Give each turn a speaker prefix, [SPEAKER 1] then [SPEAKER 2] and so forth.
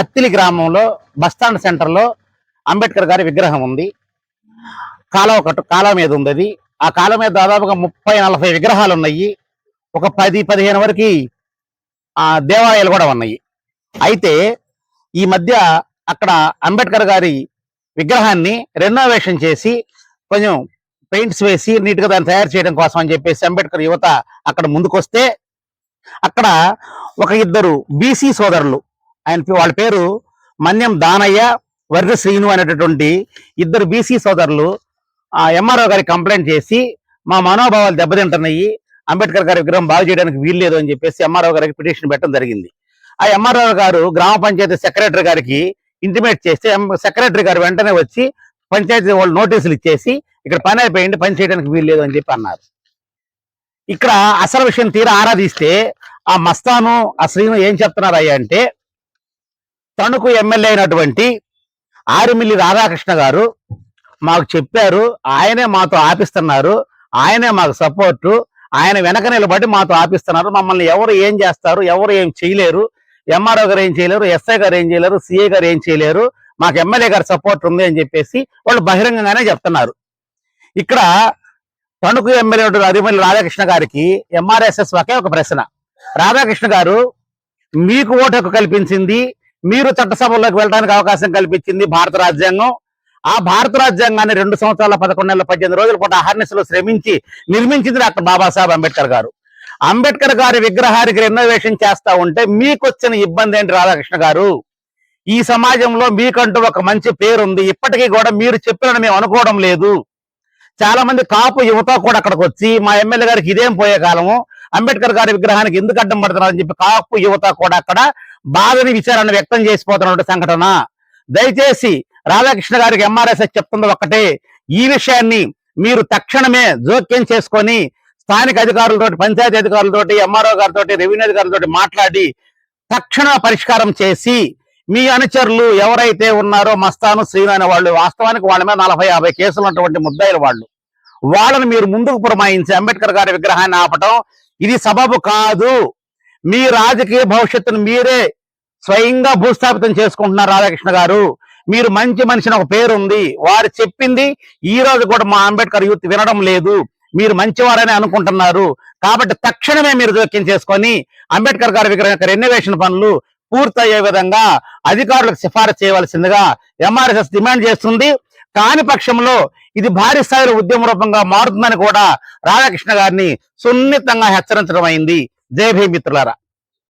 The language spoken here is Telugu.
[SPEAKER 1] అత్తిలి గ్రామంలో బస్టాండ్ సెంటర్లో అంబేద్కర్ గారి విగ్రహం ఉంది. కాలువ మీద ఉంది. అది ఆ కాలువ మీద దాదాపుగా 30-40 విగ్రహాలు ఉన్నాయి. ఒక 10-15 వరకు దేవాలయాలు కూడా ఉన్నాయి. అయితే ఈ మధ్య అక్కడ అంబేద్కర్ గారి విగ్రహాన్ని రెనోవేషన్ చేసి కొంచెం పెయింట్స్ వేసి నీట్ గా దాన్ని తయారు చేయడం కోసం అని చెప్పేసి అంబేద్కర్ యువత అక్కడ ముందుకొస్తే అక్కడ ఒక ఇద్దరు బీసీ సోదరులు, వాళ్ళ పేరు మన్యం దానయ్య, వర్గ శ్రీను అనేటటువంటి ఇద్దరు బీసీ సోదరులు ఎంఆర్ఓ గారికి కంప్లైంట్ చేసి మా మనోభావాలు దెబ్బతింటున్నాయి, అంబేద్కర్ గారి విగ్రహం బాగు చేయడానికి వీల్లేదు అని చెప్పేసి ఎంఆర్ఓ గారికి పిటిషన్ పెట్టడం జరిగింది. ఆ ఎంఆర్ఓ గారు గ్రామ పంచాయతీ సెక్రటరీ గారికి ఇంటిమేట్ చేస్తే సెక్రటరీ గారు వెంటనే వచ్చి పంచాయతీ వాళ్ళు నోటీసులు ఇచ్చేసి ఇక్కడ పని అయిపోయింది, పని చేయడానికి వీల్లేదు అని చెప్పి అన్నారు. ఇక్కడ అసలు విషయం తీరా ఆరాధిస్తే ఆ మస్తాను ఆ శ్రీను ఏం చెప్తున్నారు అయ్యా అంటే, తణుకు ఎమ్మెల్యే అయినటువంటి ఆరుమిల్లి రాధాకృష్ణ గారు మాకు చెప్పారు, ఆయనే మాతో ఆపిస్తున్నారు, ఆయనే మాకు సపోర్టు, ఆయన వెనక నిలబడి మాతో ఆపిస్తున్నారు, మమ్మల్ని ఎవరు ఏం చేస్తారు, ఎవరు ఏం చేయలేరు, ఎంఆర్ఓ గారు ఏం చేయలేరు, ఎస్ఐ గారు ఏం చేయలేరు, సిఐ గారు ఏం చేయలేరు, మాకు ఎమ్మెల్యే గారి సపోర్ట్ ఉంది అని చెప్పేసి వాళ్ళు బహిరంగంగానే చెప్తున్నారు. ఇక్కడ తణుకు ఎమ్మెల్యే అరిమల్లి రాధాకృష్ణ గారికి ఎంఆర్ఎస్ఎస్ ఒకే ఒక ప్రశ్న, రాధాకృష్ణ గారు మీకు ఓటు కల్పించింది, మీరు చట్టసభల్లోకి వెళ్ళడానికి అవకాశం కల్పించింది భారత రాజ్యాంగం. ఆ భారత రాజ్యాంగాన్ని 2 సంవత్సరాల 11 నెలల 18 రోజుల పాటు అహర్నిశలో శ్రమించి నిర్మించింది డాక్టర్ బాబాసాహెబ్ అంబేద్కర్ గారు. అంబేద్కర్ గారి విగ్రహానికి రెనోవేషన్ చేస్తా ఉంటే మీకు వచ్చిన ఇబ్బంది ఏంటి రాధాకృష్ణ గారు? ఈ సమాజంలో మీకంటూ ఒక మంచి పేరుంది, ఇప్పటికీ కూడా మీరు చెప్పినని మేము అనుకోవడం లేదు. చాలా మంది కాపు యువత కూడా అక్కడికి వచ్చి మా ఎమ్మెల్యే గారికి ఇదేం పోయే కాలము, అంబేద్కర్ గారి విగ్రహానికి ఎందుకు అడ్డం పడుతున్నారని చెప్పి కాపు యువత కూడా అక్కడ బాధని విచారాన్ని వ్యక్తం చేసిపోతున్న సంఘటన. దయచేసి రాధాకృష్ణ గారికి ఎంఆర్ఎస్ఎస్ చెప్తుంది ఒక్కటే, ఈ విషయాన్ని మీరు తక్షణమే జోక్యం చేసుకొని స్థానిక అధికారులతోటి, పంచాయతీ అధికారులతోటి, ఎంఆర్ఓ గారితో, రెవెన్యూ అధికారులతో మాట్లాడి తక్షణ పరిష్కారం చేసి మీ అనుచరులు ఎవరైతే ఉన్నారో మస్తాను శ్రీను అనే వాళ్ళు, వాస్తవానికి వాళ్ళ మీద 40-50 కేసులు ఉన్నటువంటి ముద్దాయిలు వాళ్ళని మీరు ముందుకు పురమాయించి అంబేద్కర్ గారి విగ్రహాన్ని ఆపటం ఇది సబబు కాదు. మీ రాజకీయ భవిష్యత్తును మీరే స్వయంగా భూస్థాపితం చేసుకుంటున్నారు రాధాకృష్ణ గారు. మీరు మంచి మనిషిని ఒక పేరుంది, వారు చెప్పింది ఈ రోజు కూడా మా అంబేద్కర్ యూత్ వినడం లేదు, మీరు మంచివారని అనుకుంటున్నారు. కాబట్టి తక్షణమే మీరు జోక్యం చేసుకొని అంబేద్కర్ గారి విగ్రహం యొక్క రెనోవేషన్ పనులు పూర్తయ్యే విధంగా అధికారులకు సిఫారసు చేయవలసిందిగా ఎంఆర్ఎస్ఎస్ డిమాండ్ చేస్తుంది. కాని పక్షంలో ఇది భారీ స్థాయిలో ఉద్యమ రూపంగా మారుతుందని కూడా రాధాకృష్ణ గారిని సున్నితంగా హెచ్చరించడం అయింది. జై భీమ్ మిత్రులారా.